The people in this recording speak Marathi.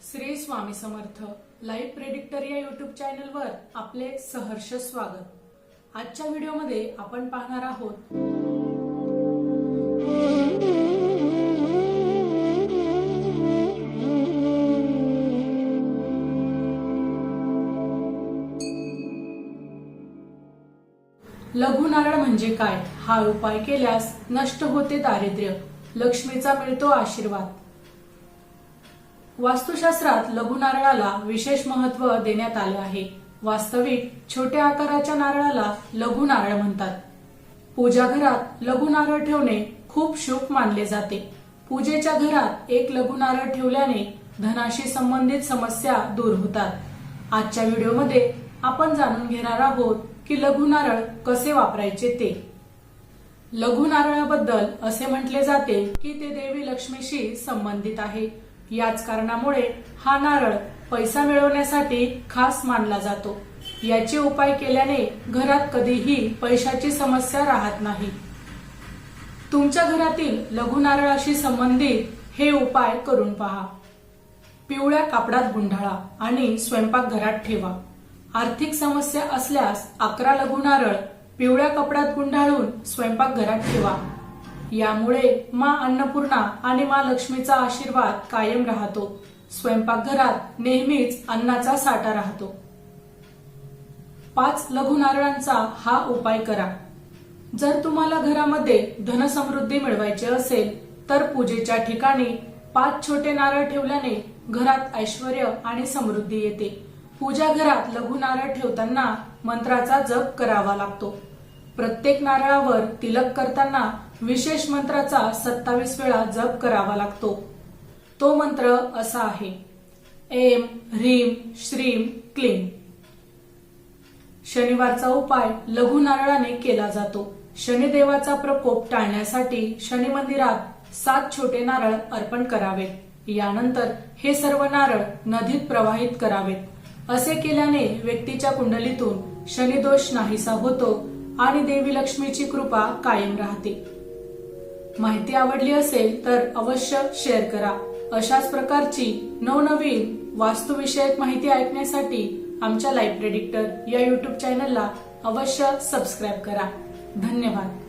श्री स्वामी समर्थ लाईव्ह प्रेडिक्टर या युट्यूब चॅनलवर आपले सहर्ष स्वागत। आजच्या व्हिडिओमध्ये आपण पाहणार आहोत लघु नारळ म्हणजे काय, हा उपाय केल्यास नष्ट होते दारिद्र्य, लक्ष्मीचा मिळतो आशीर्वाद। वास्तुशास्त्रात लघु नारळाला विशेष महत्त्व देण्यात आले आहे। वास्तविक छोट्या आकाराच्या नारळाला लघु नारळ म्हणतात। पूजा घरात लघु नारळ ठेवणे खूप शुभ मानले जाते। पूजेच्या घरात एक लघु नारळ ठेवल्याने धनाशी संबंधित समस्या दूर होतात। आजच्या व्हिडिओमध्ये आपण जाणून घेणार आहोत की लघु नारळ कसे वापरायचे ते। लघु नारळाबद्दल असे म्हटले जाते की ते देवी लक्ष्मीशी संबंधित आहे। याच कारणामुळे हा नारळ पैसा मिळवण्यासाठी खास मानला जातो। याचे उपाय केल्याने घरात कधीही पैशाची समस्या राहत नाही। तुमच्या घरातील लघु नारळाशी संबंधित हे उपाय करून पहा। पिवळ्या कापडात गुंडाळा आणि स्वयंपाकघरात ठेवा। आर्थिक समस्या असल्यास 11 लघु नारळ पिवळ्या कपड्यात गुंडाळून स्वयंपाकघरात ठेवा। यामुळे माँ अन्नपूर्णा आणि माँ लक्ष्मीचा आशीर्वाद कायम राहतो। स्वयंपाकघरात नेहमीच अन्नाचा साठा राहतो। 5 लघु नारळांचा हा उपाय करा। जर तुम्हाला घरामध्ये धनसमृद्धी मिळवायची असेल तर पूजेच्या ठिकाणी 5 छोटे नारळ ठेवल्याने घरात ऐश्वर्य आणि समृद्धी येते। पूजा घरात लघु नारळ ठेवताना मंत्राचा जप करावा लागतो। प्रत्येक नारळावर तिलक करताना विशेष मंत्राचा 27 वेळा जप करावा लागतो। तो मंत्र असा आहे, ऐं ह्रीं श्रीं क्लीं। शनिवारचा उपाय लघु नारळाने केला जातो। शनिदेवाचा प्रकोप टाळण्यासाठी शनी मंदिरात 7 छोटे नारळ अर्पण करावेत। यानंतर हे सर्व नारळ नदीत प्रवाहित करावेत। असे केल्याने व्यक्तीच्या कुंडलीतून शनिदोष नाहीसा होतो आणि देवी लक्ष्मीची कृपा कायम राहते। माहिती आवडली असेल तर अवश्य शेअर करा। अशाच प्रकारची नवनवीन वास्तुविषयक माहिती ऐकण्यासाठी आमच्या लाईव्ह प्रेडिक्टर या युट्यूब चॅनलला अवश्य सबस्क्राईब करा। धन्यवाद।